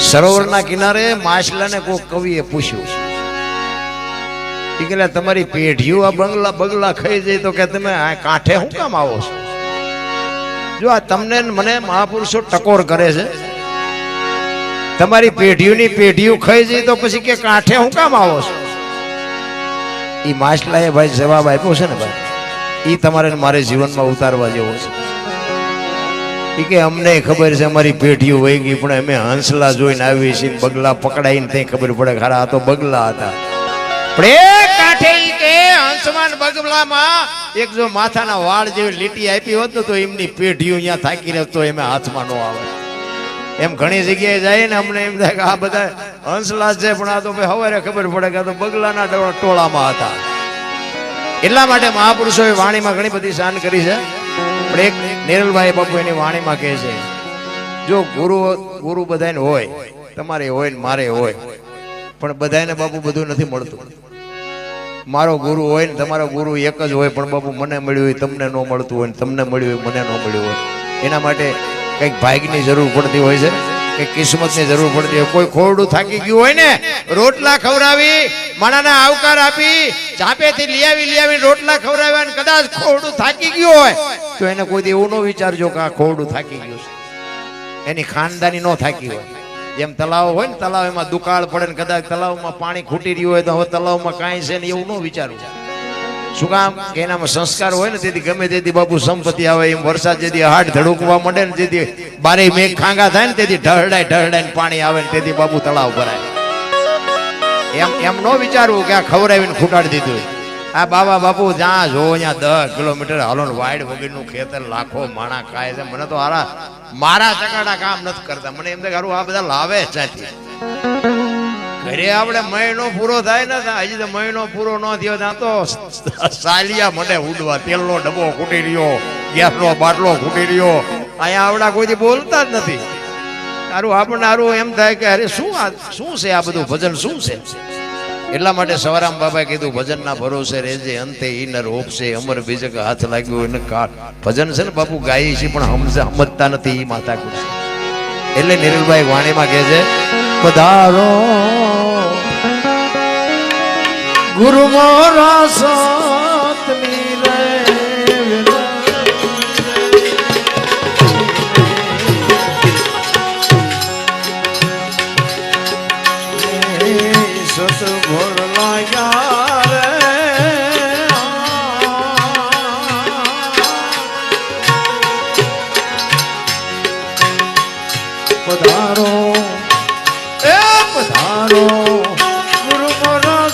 સરોવરના કિનારે માછલાને કોઈ કવિએ પૂછ્યું કે તમારી પેઢીઓ આ બંગલા બગલા ખાઈ જાય તો કે તમે આ કાંઠે શું કામ આવો છો? જો આ તમને મને મહાપુરુષો ટકોર કરે છે, તમારી પેઢીઓની પેઢીઓ ખાઈ જાય તો પછી કે કાંઠે શું કામ આવો છો? એ માછલાએ ભાઈ જવાબ આપ્યો છે ને ભાઈ, એ તમારે મારે જીવનમાં ઉતારવા જેવો છે કે અમને ખબર છે અમારી પેઢીઓ વહી ગઈ પણ અમે હંસલા જોઈને આવી છીએ, બગલા પકડાઈને ત્યાં ખબર પડે ખરા આ તો બગલા હતા. પણ એ કાંઠે કે હંસમાન બગલામાં એક જો માથાના વાળ જેવી લીટી આપી હોત ને તો એમની પેઢીઓ અહીંયા થાકી રહે તો એમ હાથમાં ન આવે. એમ ઘણી જગ્યાએ જાય ને અમને એમ થાય કે આ બધા હંસલા છે પણ આ તો સવારે ખબર પડે કે આ તો બગલાના ટોળામાં હતા. એટલા માટે મહાપુરુષોએ વાણીમાં ઘણી બધી શાન કરી છે. પણ એક નિરલભાઈ બાપુ એની વાણીમાં કહે છે, જો ગુરુ બધાને હોય, તમારે હોય ને મારે હોય, પણ બધાને બાપુ બધું નથી મળતું. મારો ગુરુ હોય ને તમારો ગુરુ એક જ હોય પણ બાપુ મને મળ્યું હોય તમને ન મળતું હોય, તમને મળ્યું હોય મને ન મળ્યું હોય. એના માટે કંઈક ભાગ્યની જરૂર પડતી હોય છે, કંઈક કિસ્મતની જરૂર પડતી હોય. કોઈ ખોરડું થાકી ગયું હોય ને, રોટલા ખવડાવી, માણાને આવકાર આપી, ચાપેથી લઈ આવી રોટલા ખવડાવ્યા ને કદાચ ખોરડું થાકી ગયું હોય તો એને કોઈ એવું ન વિચારજો કે આ ખોરડું થાકી ગયું છે. એની ખાનદાની ન થાકી હોય. જેમ તલાવ હોય ને, તલાવ એમાં દુકાળ પડે ને કદાચ તલાવમાં પાણી ખૂટી રહ્યું હોય તો હવે તલાવમાં કાંઈ છે ને એવું ન વિચારવું. શું કામ કે એનામાં સંસ્કાર હોય ને તેથી ગમે તેથી બાપુ સંપત્તિ આવે. એમ વરસાદ જેથી હાડ ધડકવા માંડે ને તેથી બારે મેઘ ખાંગા થાય ને તેથી ઢળડાય પાણી આવે ને તેથી બાપુ તળાવ ભરાય. એમ ન વિચારવું કે આ ખવડાવીને ખૂટાડી દીધું. આ બાબા બાપુ જ્યાં જો ત્યાં 10 કિલોમીટર હાલો ને વાડ વગરનું ખેતર લાખો માણા ખાય છે. મને તો મારા ચકાડા કામ નથી કરતા. મને એમ થાય આ બધા લાવે ચાથી ઘરે આપણે મહિનો પૂરો થાય ને, હજી તો મહિનો પૂરો ન થયો ત્યાં તો સાલિયા મને ઉડવા. તેલનો ડબ્બો ખૂટી રહ્યો, ગેસનો બાટલો ખૂટી રહ્યો. અહીંયા આવડા કોઈથી બોલતા જ નથી. આપણને એમ થાય કે અરે શું છે આ બધું ભજન શું છે? એટલા માટે સવારામ બાબાએ કીધું ભજનના ભરોસે રહેજે, અંતે ઈનર ઓપશે, અમર બીજક હાથ લાગ્યો એને કાળ. ભજન છે ને બાપુ ગાય છે પણ સમજતા નથી એ માતા કુર છે. એટલે નિરલભાઈ વાણીમાં કહે છે, પધારો ગુરુ મોરા સાતની રે સત ભોર લાગ્યા રે પધારો એ પધારો ગુરુ મોરા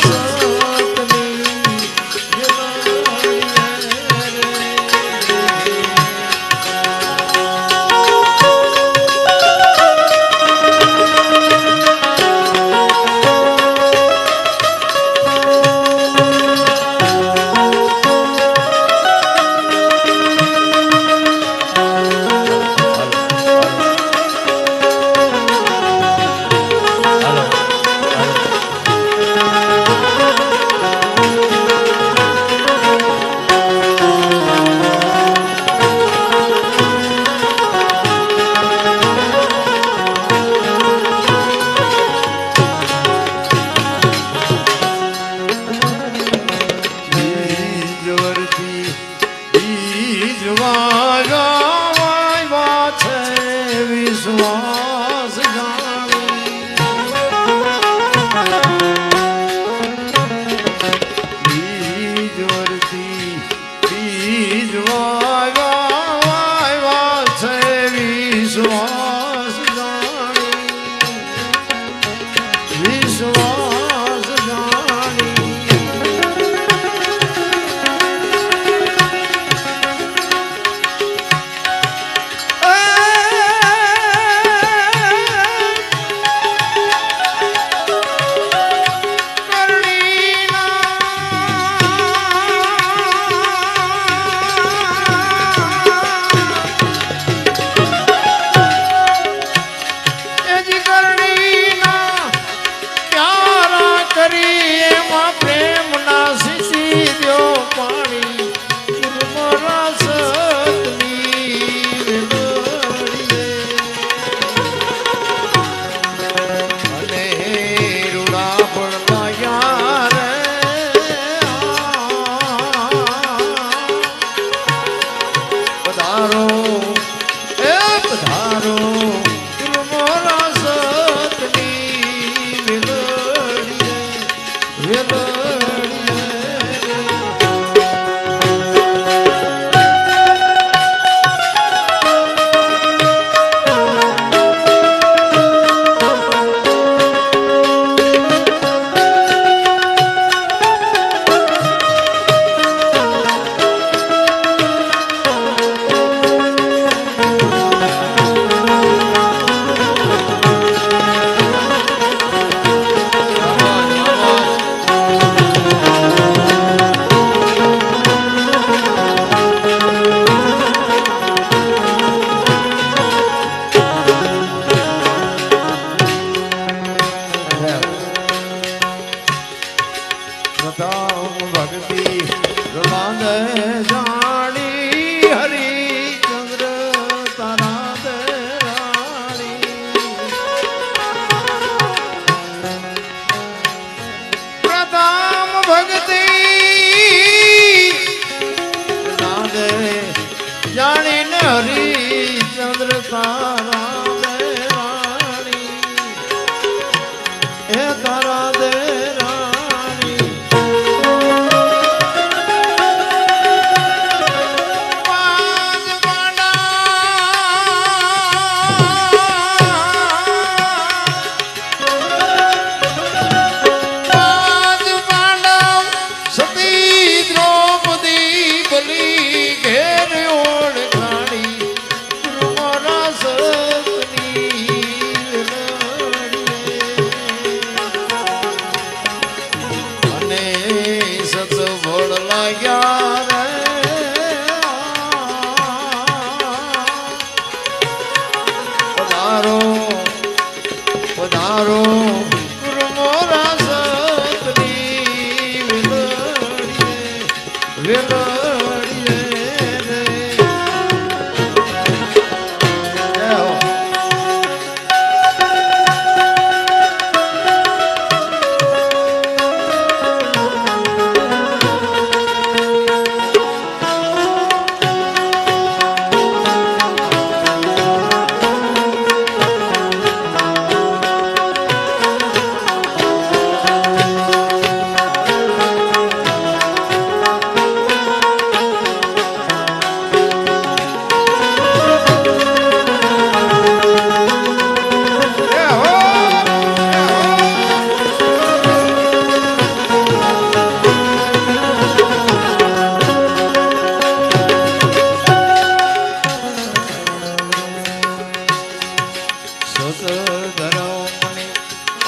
પધારો પધારો મોરા સતની વેલડીએ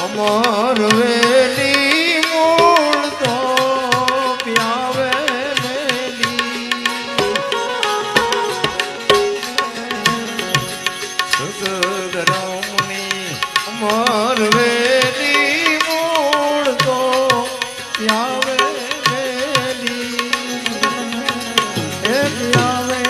અમર વેલી મૂળ તો પ્યાવે સુગરમની અમર વેલી મૂળ તો પ્યાવે પ્યાવે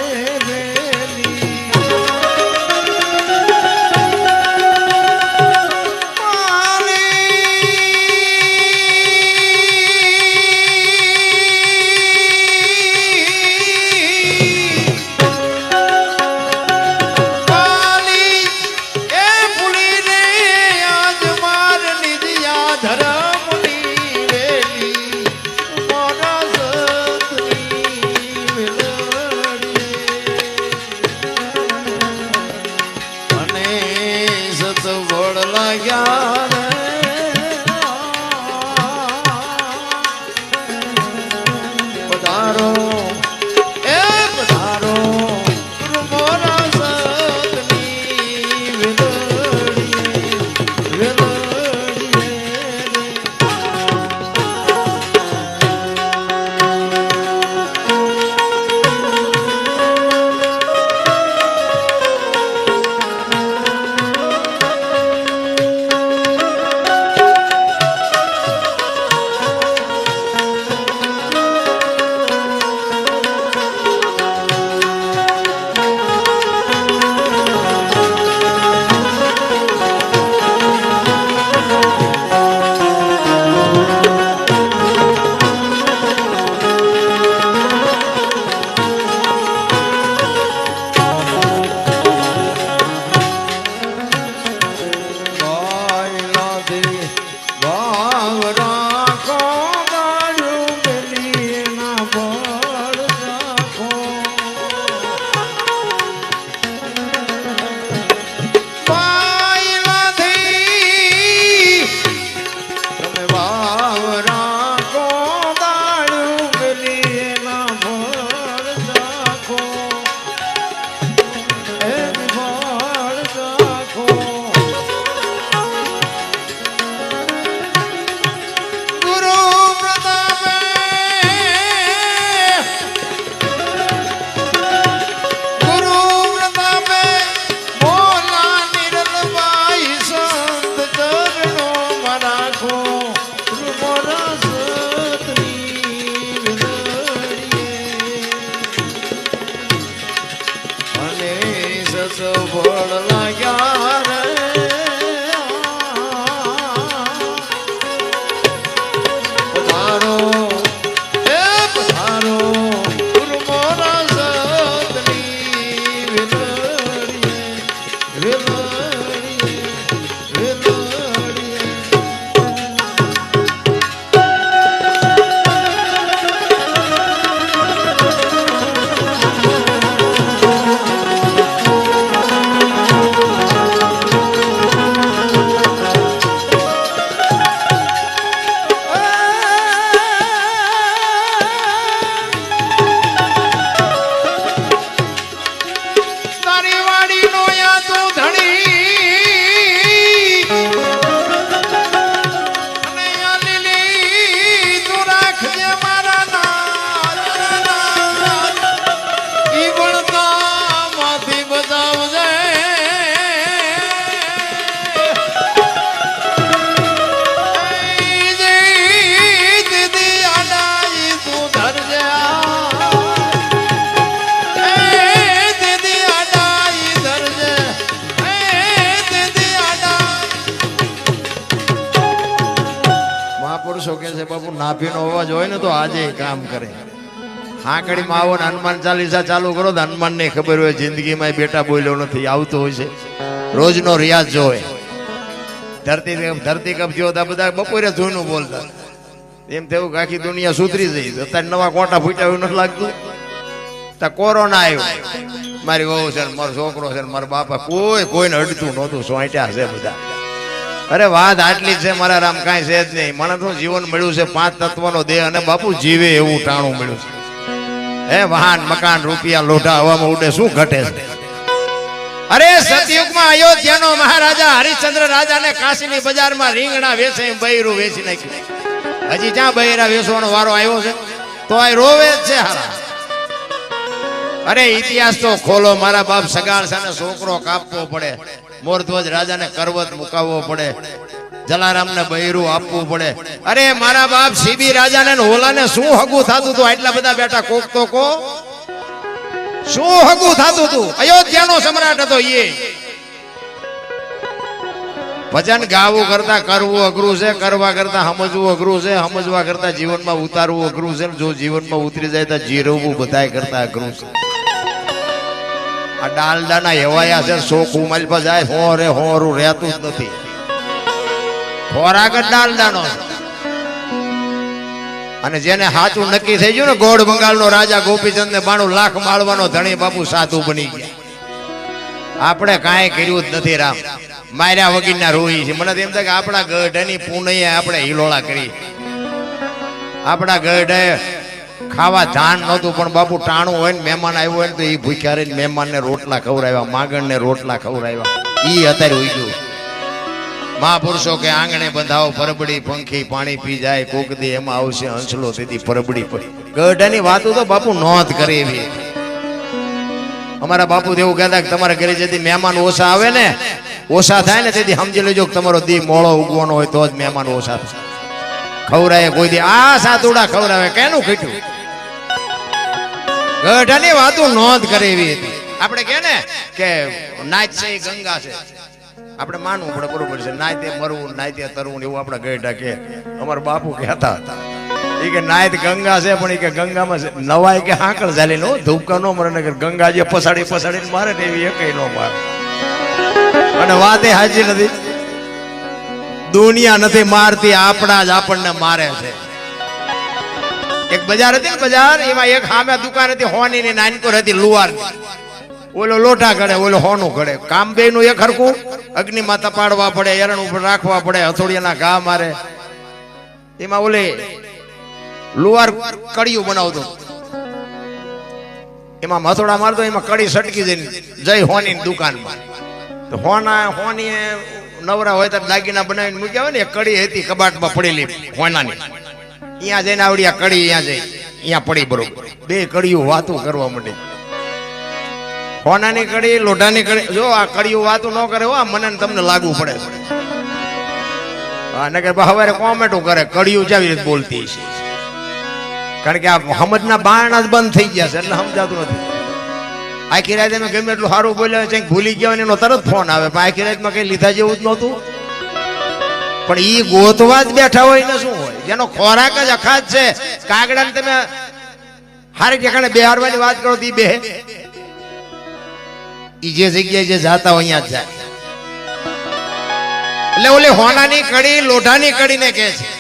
પધારો એ પધારો મોરા સતની વેલડીએ મહાપુરુષો કહે છે બાપુ નાભીનો અવાજ હોય ને તો આજે કામ કરે. હાંકડીમાં આવો ને હનુમાન ચાલીસા ચાલુ કરો તો હનુમાનને ખબર હોય જિંદગીમાં બેટા બોલ્યો નથી, આવતો હોય છે. રોજનો રિયાઝ જોવે. ધરતી કપ જોતા બધા બપોરે જૂનું બોલતા, એમ થયું કે આખી દુનિયા સુધરી જઈ. અત્યારે નવા કોટા ફૂટ્યા એવું નથી લાગતું. કોરોના આવ્યો, મારી વહુ છે, મારો છોકરો છે, મારા બાપા, કોઈને અડતું નહોતું, સોંટ્યા છે બધા. અરે વાત આટલી જ છે મારા રામ, કાંઈ છે જ નહીં. મને તો જીવન મળ્યું છે 5 તત્વનો દેહ અને બાપુ જીવે એવું ટાણું મળ્યું છે. હે વાહન મકાન રૂપિયા લોઢા હવામાં ઉડે, શું ઘટે છે? અરે સતયુગમાં અયોધ્યાનો મહારાજા હરિશ્ચંદ્ર રાજાને કાશીની બજારમાં રીંગણા વેચે બૈરું વેચી નાખ્યું. હજી ક્યાં બૈરા વેચવાનો વારો આવ્યો છે? તો આ રોવે જ છે હારા. અરે ઇતિહાસ તો ખોલો મારા બાપ. સગાળ સાને છોકરો કાપવો પડે, મોરધ્વજ રાજાને કરવત મુકાવવો પડે, જલારામને બૈરું આપવું પડે. અરે મારા બાપ સીબી રાજાને હોલાને શું હગું થતું હતું? આટલા બધા બેટા કોક તો કો શું હગું થતું હતું? અયોધ્યાનો સમ્રાટ હતો એ. ભજન ગાવું કરતા કરવું અઘરું છે, કરવા કરતા સમજવું અઘરું છે, સમજવા કરતા જીવનમાં ઉતારવું અઘરું છે. જો જીવનમાં ઉતરી જાય તો જીરવવું બધાય કરતા અઘરું છે. આ ડાલડાના હેવાયા છે, શોખ ઉમાલ પર જાય હોરે હોરું રહેતું જ નથી. ખોરાક જ ડાલડાનો છે. અને જેને સાચું નક્કી થઈ ગયું ને, ગોળ બંગાળનો રાજા ગોપીચંદ ને 92 લાખ માળવાનો ધણી બાપુ સાધુ બની ગયા. આપણે કાંઈ કર્યું જ નથી રામ, માર્યા વગીરના રોઈ છે. મને એમ થાય કે આપણા ગઢની પૂનૈયા આપણે હિલોળા કરી. આપણા ગઢે ખાવા ધાન નહોતું, પણ બાપુ ટાણું હોય ને મહેમાન આવ્યો હોય ને તો એ ભૂખ્યા રહીને મહેમાનને રોટલા ખવડાવ્યા, માગણને રોટલા ખવડાવ્યા. એ અત્યારે ઉઈ ગયું. મહાપુરુષો કે આંગણે બંધાવો પરબડી, પંખી પાણી પી જાય, કોક દી એમાં આવશે હંસલો, તેથી પરબડી પડી. ગઢની વાતો તો બાપુ નોંધ કરે એવી. અમારા બાપુ એવું કહેતા કે તમારા ઘરે જેથી મહેમાન ઓછા આવે ને, ઓછા થાય ને, તેથી સમજી લેજો કે તમારો દી મોળો ઉગવાનો હોય તો જ મહેમાન ઓછા થાય. ખવરાય કોઈ દી આ સાતુડા ખવરાવે, કેનું ખીટ્યું? ગઢની વાતો નોંધ કરે એવી હતી. આપણે કહે ને કે નાચ છે એ ગંગા છે, આપણે માનવું પડે, બરોબર છે. નાયતે મરવું, નાયતે તરવું, એવું આપણા ગઢા કે. અમારા બાપુ કહેતા હતા એ કે નાયત ગંગા છે, પણ એ કે ગંગામાં નવાય કે હાંકળ ચાલી નો ધૂપકા નો મરે ને, ગંગા જે પસાડીને મારે ને એવી એકઈ નો મારે. અને વાત એ હાજી નથી, દુનિયા નથી મારતી, આપણા જ આપણને મારે છે. એક બજાર હતી ને, બજાર એમાં એક સામે દુકાન હતી હોની ની, નાનકોર હતી લુવાર. ઓલો લોટા ઘડે, ઓલો હોનું ઘડે. કામ બે નું એક હરખું. અગ્નિમાં તપાડવા પડે, એરણ ઉપર રાખવા પડે, હથોડિયાના ઘા મારે. એમાં ઓલે લુવાર કડિયું બનાવતો, એમાં હથોડા મારતો, એમાં કડી સટકી જઈ હોની દુકાનમાં. તો હોની નવરા હોય તો દાગીના બનાવીને મૂક્યા હોય ને, એક કડી હતી કબાટમાં પડેલી હોનાની. અહીંયા જઈને આવડી આ કડી અહીંયા જઈ અહીંયા પડી, બરોબર. બે કડીયું વાતું કરવા માંડી. હોનાની કડી, લોઢાની કડી. જો આ કડીયું વાતું ન કરે હો, મને તમને લાગુ પડે. નકર હવે કોમેન્ટો કરે કડીયું કેવી રીતે બોલતી છે. કારણ કે આ સમજના બારણા જ બંધ થઈ ગયા છે, એટલે સમજાતું નથી. આખી રાત અમે ગમે એટલું સારું બોલ્યા છે, ભૂલી ગયા એનો તરત ફોન આવે, પણ આખી રાતમાં કઈ લીધા જેવું જ નહોતું. પણ ઈ ગોતવા જ બેઠા હોય ને શું હોય, જેનો ખોરાક જ અખાત છે. કાગડાને તમે હારી ઠેકાણે બેહારવાની વાત કરો તો ઈ બે, ઈ જે જગ્યાએ જે જાતા હોય અહીંયા જ જાય. એટલે ઓલી હોનાની કડી, લોઢાની કડીને કહે છે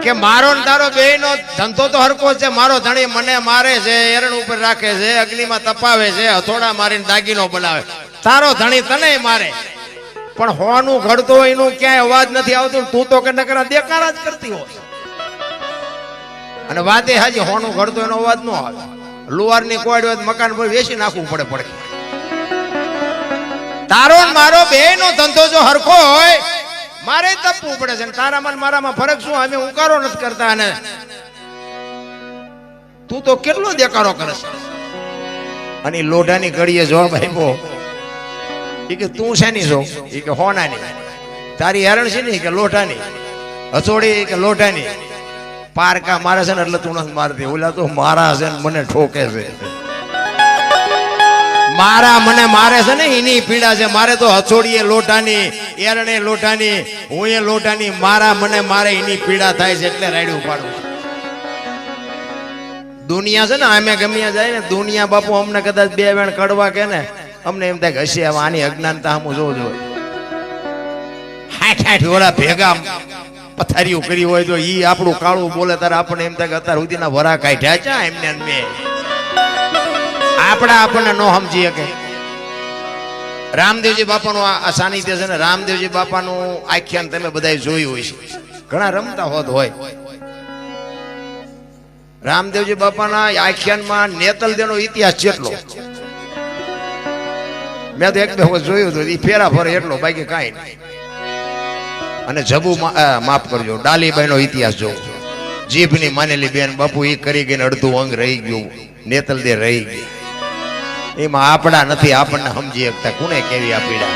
કે મારો ને તારો બેયનો ધંધો તો હરકો છે. મારો ધણી મને મારે છે, એરણ ઉપર રાખે છે, અગ્નિમાં તપાવે છે, હથોડા મારીને દાગીનો બનાવે. તારો ધણી તને મારે, પણ હોનું ઘડતો હોય એનું ક્યાંય અવાજ નથી આવતો. તું તો કે નકરા દેકારા જ કરતી હોય. અને વાતે હાજી, હોનું ઘડતો એનો અવાજ ન આવે. લુવારની કોડ હોય મકાન પર વેચી નાખવું પડે પડે. તારો ને મારો બેયનો ધંધો જો હરખો હોય, મારે તપવું પડે છે. તારામાં મારામાં ફરક શું? અમે ઉકારો નથી કરતા, અને તું તો કેટલો દેકારો કરે છે. અને લોઢાની ઘડીએ જવાબ આપ્યો કે તું શેની છો? એ કે હોનાની. તારી હેરણ છે ને? કે લોઢાની. હથોડી? કે લોઢાની. પારકા મારે છે ને એટલે તું નથી મારતી. ઓલા તો મારા છે ને મને ઠોકે છે. મારા મને મારે છે ને એની પીડા છે. મારે તો હથોડીએ લોટાની, એરણે લોટાની, હું એ લોટાની, મારા મને મારે એની પીડા થાય છે એટલે રાડ્યું પાડું. દુનિયા છે ને અમે ગમ્યા જાય ને દુનિયા બાપુ અમને કદાચ બે વેણ કડવા કે ને અમને એમ થાય કે હશે આની અજ્ઞાનતા હું જોજો. હાઠ હાઠ ઓલા ભેગા પથારીઓ કરી હોય તો ઈ આપણું કાળું બોલે ત્યારે આપણને એમ થાય કે અત્યાર સુધીના વરા કાઢ્યા છે એમને મેં આપણને નો સમજી શકે. રામદેવજી બાપાનું આ સાનિધ્ય છે ને રામદેવજી બાપાનું આખ્યાન તમે બધા જોયું હોય છે, ઘણા રમતા હોત હોય. રામદેવજી બાપાના આખ્યાનમાં નેતલદેનો ઇતિહાસ જેટલો મેં તો એક બે વખત જોયું હતું. એ ફેરા ફરે એટલો, બાકી કાંઈ નહીં. અને જબુ માફ કરજો ડાલીબાઈ નો ઇતિહાસ જોવો. જીભની માનેલી બેન બાપુ એ કરી ગઈ અડધું અંગ રહી ગયું, નેતલદે રહી ગઈ. એમાં આપડા નથી, આપણને સમજી શકતા કોને કેવી આ પીડા.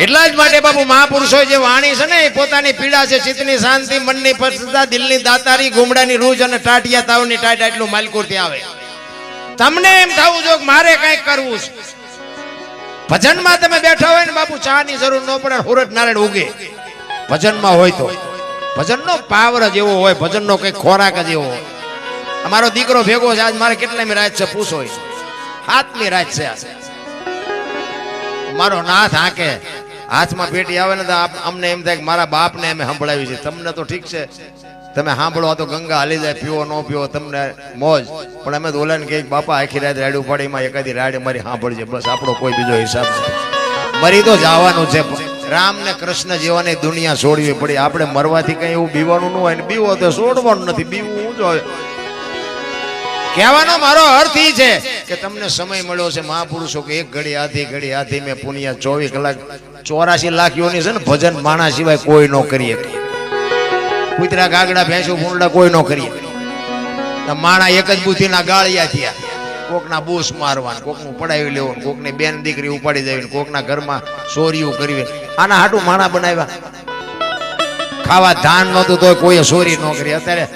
એટલા જ માટે બાપુ મહાપુરુષો જે વાણી છે ને એ પોતાની પીડા છે. ચિત્તની શાંતિ, મનની પ્રસન્નતા, દિલની દાતારી, ગુમડાની રૂજ અને ટાટિયા તાવની ટાટ એટલું માલકુર થી આવે. તમને એમ થવું જો મારે કઈક કરવું છે. ભજનમાં તમે બેઠા હોય ને બાપુ ચા ની જરૂર ન પડે, હુરત નારાયણ ઉગે ભજનમાં હોય તો. ભજનનો પાવર જ એવો હોય, ભજનનો કઈ ખોરાક જ એવો હોય. અમારો દીકરો ભેગો છે આજ મારે કેટલામી રાત છે પૂછો, 7મી રાત છે. મારો નાથ હાકે હાથમાં પેટી આવે ને તો અમને એમ થાય કે મારા બાપને અમે સંભળાવી છે. તમને તો ઠીક છે તમે સાંભળો તો ગંગા હાલી જાય, પીવો ન પીવો તમને મોજ. પણ અમે તો ઓલાને કહીએ બાપા આખી રાત રાડ્યું પડે એમાં એકાદી રાડ મારી સાંભળજે, બસ આપણો કોઈ બીજો હિસાબ નથી. મરી તો જવાનું છે. રામ ને કૃષ્ણ જેવાની દુનિયા છોડવી પડી. આપણે મરવાથી કઈ એવું બીવાનું ન હોય ને બીવો તો છોડવાનું નથી. બીવું હું જોઈએ કહેવાનો મારો અર્થ એ છે કે તમને સમય મળ્યો છે મહાપુરુષો કે એક ઘડી આધી મેં પુનિયા 24 કલાક 84 લાખ યોની છે ને ભજન માણા સિવાય કોઈ ન કરીએ. કૂતરા ગાગડા ભેંસો ભૂંડા કોઈ ન કરીએ. માણા એક જ બુદ્ધિના ગાળિયા થયા. કોકના બૂસ મારવા, કોકનું પડાવી લેવું, કોકની બેન દીકરી ઉપાડી દેવી, કોકના ઘરમાં ચોરીઓ કરવી. આના હાટું માણા બનાવ્યા. ખાવા ધાન નહોતું તો કોઈ ચોરી ન કરી. અત્યારે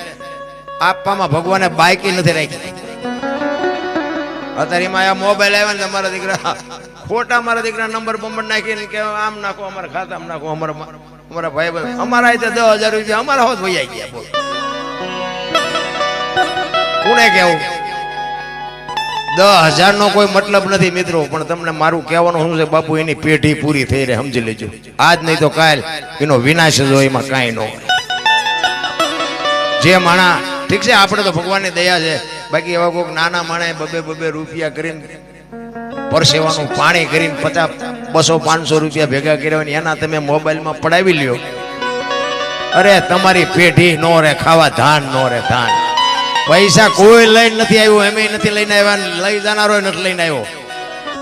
આપવામાં ભગવાને બાઈકી નથી રાખી. અત્યારે એમાં આ મોબાઈલ આવ્યા ને અમારા દીકરા ખોટા મારા દીકરા નંબર બંબર નાખીને કે આમ નાખો, અમારા ખાતામાં નાખો, અમારા ભાઈ અમારા 10,000 રૂપિયા અમારા હોત વૈયા ગયા. બોલ કોને કેવું? 10,000 નો કોઈ મતલબ નથી મિત્રો, પણ તમને મારું કહેવાનું શું છે બાપુ, એની પેઢી પૂરી થઈ રહે સમજી લેજો. આજ નહીં તો કાલ એનો વિનાશ જ હોય, એમાં કાંઈ ન હોય. જે માણા ઠીક છે આપણે તો ભગવાનની દયા છે, બાકી એવા કોઈક નાના માણે બબે રૂપિયા કરીને પરસેવાનું પાણી કરીને 50, 200, 500 રૂપિયા ભેગા કર્યા હોય એના તમે મોબાઈલમાં પડાવી લ્યો. અરે તમારી પેઢી નો રે, ખાવા ધાન નો રે ધાન. પૈસા કોઈ લઈને નથી આવ્યું, એમ નથી લઈને આવ્યા, લઈ જનારો નથી લઈને આવ્યો,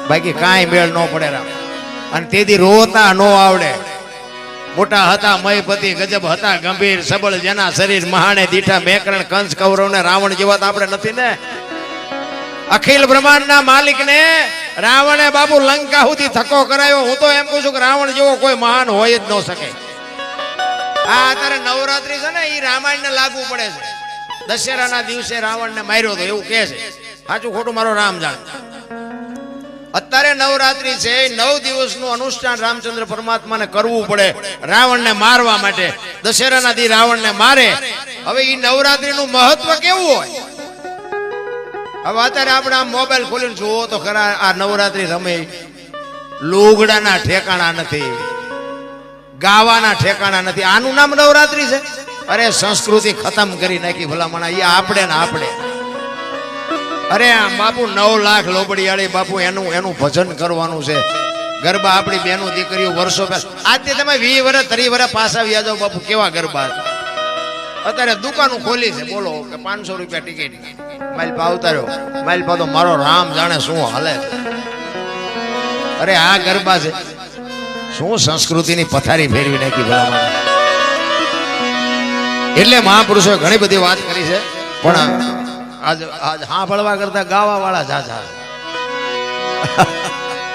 બાકી કાંઈ મેળ ન પડે રામ. અને તેથી રોતા ન આવડે. મોટા હતા મયપતિ, ગજબ હતા ગંભીર, સબળ જેના શરીર મહાણે દીઠા મેકરણ, કંસ કૌરવ ને રાવણ જેવા તો આપણે નથી ને. અખિલ બ્રહ્માંડના માલિક ને રાવણે બાપુ લંકા સુધી થકો કરાયો. હું તો એમ કહું છું કે રાવણ જેવો કોઈ મહાન હોય જ ન શકે. આ અત્યારે નવરાત્રી છે ને એ રામાયણ ને લાગુ પડે છે. દશેરાના દિવસે રાવણ ને માર્યો હતો એવું કહે છે. સાચું ખોટું મારો રામ જાણ. અત્યારે નવરાત્રી છે, 9 દિવસનું અનુષ્ઠાન રામચંદ્ર પરમાત્માને કરવું પડે રાવણને મારવા માટે. દશેરાના દી રાવણને મારે. હવે એ નવરાત્રીનું મહત્વ કેવું હોય? હવે અત્યારે આપણે આ મોબાઈલ ખોલીને જુઓ તો ખરા, આ નવરાત્રી રમે લુગડાના ઠેકાણા નથી, ગાવાના ઠેકાણા નથી. આનું નામ નવરાત્રી છે? અરે સંસ્કૃતિ ખતમ કરી નાખી ભલામણા. એ આપણે ને આપણે. અરે બાપુ 9 લાખ લોબડિયાળી બાપુ એનું ભજન કરવાનું છે. ગરબા આપણી બહેનો દીકરીઓ વર્ષો આજથી તમે 20 વર્ષ 30 વર્ષ પાછા આવ્યા જાઓ બાપુ, કેવા ગરબા. અત્યારે દુકાનો ખોલી છે બોલો કે 500 રૂપિયા ટિકિટ. માલપા ઉતાર્યો, માલપા તો મારો રામ જાણે શું હાલે. અરે આ ગરબા છે શું સંસ્કૃતિની પથારી ફેરવી નાખી ભલામણ. એટલે મહાપુરુષોએ ઘણી બધી વાત કરી છે, પણ આજ સાંભળવા કરતા ગાવા વાળા ઝાઝા.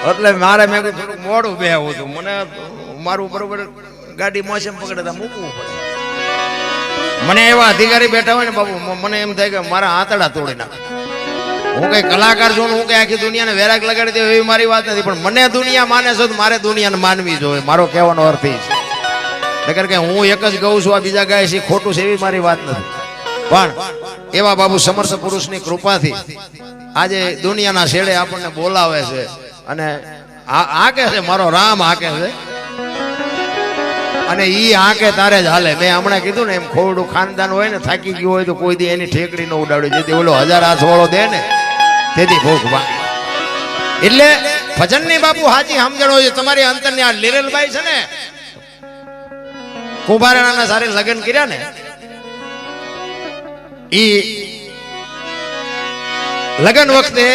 એટલે મારે મેં થોડુંક મોડું બેહવું હતું. મને મારું બરોબર ગાડી મોસમ પકડતા મૂકવું પડે. મને એવા અધિકારી બેઠા હોય ને બાપુ, મને એમ થાય કે મારા આંતડા તોડી નાખે. હું કઈ કલાકાર છું હું કઈ આખી દુનિયાને વેરાગ લગાડી દઉં એવી મારી વાત નથી, પણ મને દુનિયા માને છે તો મારે દુનિયાને માનવી જોઈએ, મારો કહેવાનો અર્થ એ છે. નકર કે હું એક જ ગઉં છું આ બીજા ગાય છે ખોટું છે એવી મારી વાત નથી. પણ એવા બાબુ સમર્થ પુરુષની કૃપાથી આજે દુનિયાના છેડે આપણને બોલાવે છે અને આકે છે, મારો રામ આકે છે અને ઈ આકે તારે જ હાલે. મેં હમણાં કીધું ને એમ ખોરડું ખાનદાન હોય ને થાકી ગયું હોય તો કોઈ દી એની ઠેકડી ન ઉડાડ્યું, જેથી ઓલો 1000 હાથ વાળો દે ને તેથી ભૂખ ભાંગે. એટલે ભજનની બાપુ હાચી સમજણ હોય છે. તમારી અંતરની આ લીરલબાઈ છે ને કુંભારાના સારે લગ્ન કર્યા ને ઈ લગ્ન વખતે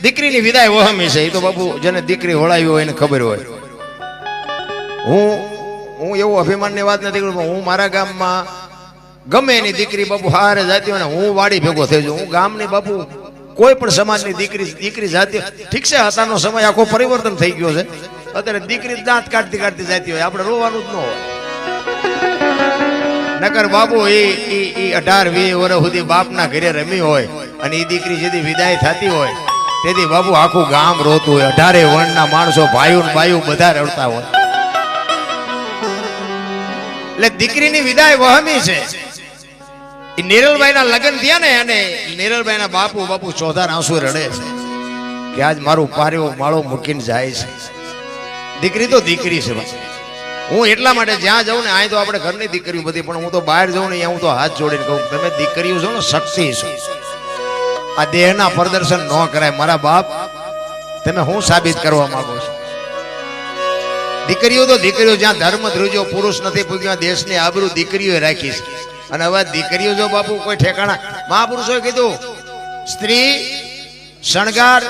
દીકરીની વિદાય વહમી છે. એ તો બાપુ જેને દીકરી વળાવી હોય એને ખબર હોય. હું એવું અભિમાનની વાત નથી કરું, હું મારા ગામમાં ગમે એની દીકરી બાપુ હારે જાતી હોય ને હું વાડી ભેગો થઈ જાઉં. હું ગામની બાપુ કોઈ પણ સમાજની દીકરી જાતી ઠીક છે, અત્યારનો સમય આખો પરિવર્તન થઈ ગયો છે. અત્યારે દીકરી દાંત કાઢતી કાઢતી જાતી હોય, આપણે રોવાનું જ ન હોય. નકર બાપુ એ 18-20 વર્ષ સુધી બાપના ઘરે રમી હોય અને એ દીકરી જેથી વિદાય થતી હોય તેથી બાપુ આખું ગામ રોતું હોય. 18 વર્ણના માણસો ભાઈઓ ને બાઈઓ બધા રડતા હોય. એટલે દીકરીની વિદાય વહમી છે. એ નિરલબાઈના લગ્ન થયા ને અને નિરલબાઈના બાપુ ચોધાર આંસુ રડે છે કે આજ મારું પાર્યો માળો મૂકીને જાય છે. દીકરી તો દીકરી છે ભાઈ. હું એટલા માટે જ્યાં જાઉં ને અહીં તો આપણે ઘરની દીકરીઓ બધી, પણ હું તો બહાર જાઉં ને હું તો હાથ જોડીને કહું તમે દીકરીઓ છો ને શક્તિ છો. આ દેહના પ્રદર્શન ન કરાય. મારા બાપ તમે હું સાબિત કરવા માંગો છો? દીકરીઓ તો દીકરીઓ, જ્યાં ધર્મ ધ્રુજો પુરુષ નથી પૂગ્યો દેશની આબરૂ દીકરીઓ રાખી છે. અને હવે દીકરીઓ જો બાપુ કોઈ ઠેકાણા, મહાપુરુષોએ કીધું સ્ત્રી શણગાર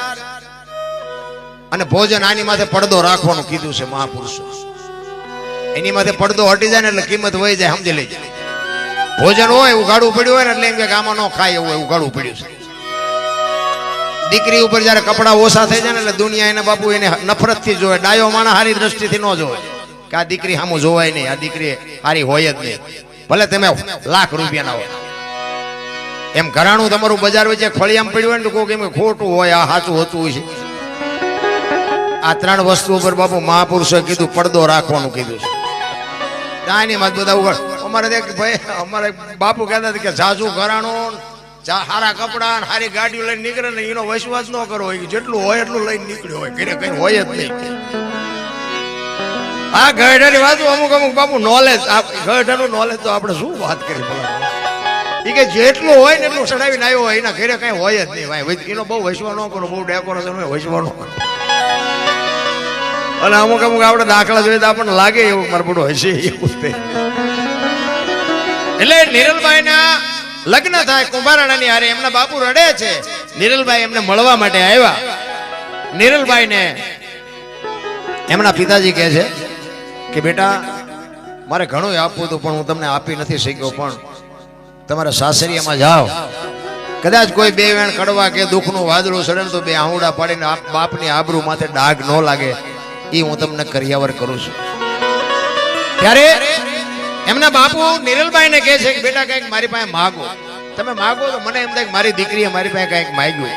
અને ભોજન આની માથે પડદો રાખવાનું કીધું છે મહાપુરુષો. એની માથે પડદો હટી જાય ને એટલે કિંમત વહી જાય, સમજી લેજો. ભોજન હોય ઉઘાડવું પડ્યું હોય ને એટલે એમ કે આમાં ન ખાય એવું ઉઘાડવું પડ્યું છે. દીકરી ઉપર જયારે કપડા ઓછા થઈ જાય ને એટલે દુનિયા એને બાપુ એને નફરતથી જોવે. ડાયો માણસ હારી દ્રષ્ટિથી ન જોવે કે આ દીકરી સામું જોવાય નહીં, આ દીકરી હારી હોય જ નહીં, ભલે તમે લાખ રૂપિયાના હોય. એમ ઘરાણું તમારું બજાર વચ્ચે ફળિયામાં પડ્યું હોય ને તો કોઈ એમ ખોટું હોય આ સાચું હોતું હોય છે. આ 3 વસ્તુ ઉપર બાપુ મહાપુરુષોએ કીધું પડદો રાખવાનું કીધું છે. આની માં બધા ઉઘાડ. અમારે ભાઈ અમારે બાપુ કહેતા હતા કે ઝાઝુ ઘરાણું હારા કપડા હારી ગાડીઓ લઈને નીકળે ને એનો વિશ્વાસ ન કરો. જેટલું હોય એટલું લઈને નીકળ્યો હોય, ઘરે કઈ હોય જ નહીં. આ ગઢાની વાત અમુક બાપુ નોલેજ, ગઢાનું નોલેજ તો આપણે શું વાત કરી એ કે જેટલું હોય ને એટલું ચડાવીને આવ્યો હોય, એના ઘરે કઈ હોય જ નહીં ભાઈ. એનો બહુ વિશ્વાસ ન કરો, બહુ ડેકોરેશન હોય વિશ્વાસ ન કરો. અને અમુક આપણે દાખલા જોઈએ તો આપણને લાગે એવું મારું બધું હશે એવું. એટલે નિરલબાઈ ના લગ્ન થાય કુંભારાણાની હારે, એમના બાપુ રડે છે. નિરલબાઈ એમને મળવા માટે આવ્યા. નિરલબાઈ ને એમના પિતાજી કહે છે કે બેટા મારે ઘણું આપવું હતું પણ હું તમને આપી નથી શક્યો, પણ તમારા સાસરિયામાં જાઓ, કદાચ કોઈ 2 વેણ કડવા કે દુઃખનું વાદળું ચડે તો 2 આહુડા પાડીને બાપની આબરૂ માથે ડાઘ ન લાગે એ હું તમને કરિયાવર કરું છું. ત્યારે એમના બાપુ નિરલબાઈને કહે છે કે બેટા કંઈક મારી પાસે માગો. તમે માગો તો મને એમ થાય કે મારી દીકરીએ મારી પાસે કંઈક માગ્યું.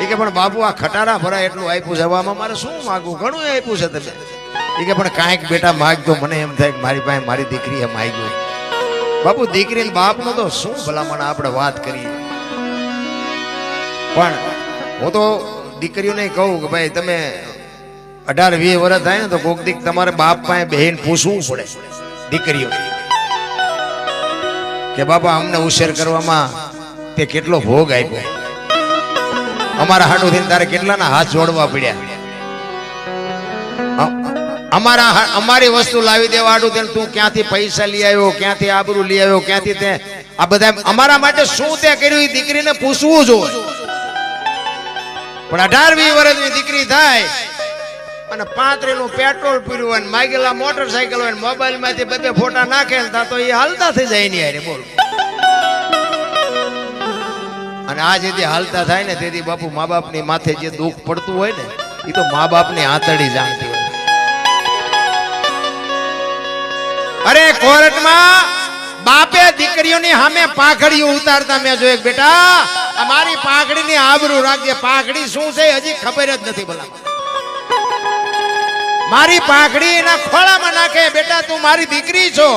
એ કે પણ બાપુ આ ખટારા ભરાય એટલું આપ્યું છે, આમાં મારે શું માગવું? ઘણું આપ્યું છે તમે. એ કે પણ કાંઈક બેટા માગ તો મને એમ થાય કે મારી પાસે મારી દીકરીએ માગ્યું. બાપુ દીકરી બાપનો તો શું ભલામણ આપણે વાત કરીએ. પણ હું તો દીકરીઓને કહું કે ભાઈ તમે 18-20 વર્ષ થાય ને તો કોક દીક તમારે બાપ પાસે બહેન પૂછવું પડે દીકરીઓ કે બાપા અમને ઉછેર કરવામાં તે કેટલો ભોગ આપ્યો, અમારા હાટુ થઈને તારે કેટલાના હાથ જોડવા પડ્યા, અમારી વસ્તુ લાવી દેવા હાટુ થઈને તું ક્યાંથી પૈસા લઈ આવ્યો, ક્યાંથી આબરૂ લઈ આવ્યો, ક્યાંથી તે આ બધા અમારા માટે શું તે કર્યું એ દીકરીને પૂછવું જોઈએ. પણ 18-20 વર્ષની દીકરી થાય અને 35 નું પેટ્રોલ પૂર્યું હોય, માગેલા મોટરસાયકલ હોય, મોબાઈલ માંથી 2 ફોટા નાખે ને તો એ હાલતા થઈ જાય ની હારે. બોલ. અને આ જેથી હાલતા થાય ને તેથી બાપુ મા બાપ ની માથે જે દુઃખ પડતું હોય ને એ તો મા બાપ ની આંતરડી જાણતી હોય. અરે કોર્ટમાં બાપે દીકરીઓની સામે પાઘડીઓ ઉતારતા મેં જોયું. બેટા આ મારી પાઘડીની આબરૂ રાખજે. પાઘડી શું છે હજી ખબર જ નથી ભલા. મારી પાઘડી એના ખોળામાં નાખે. બેટા તું મારી દીકરી છો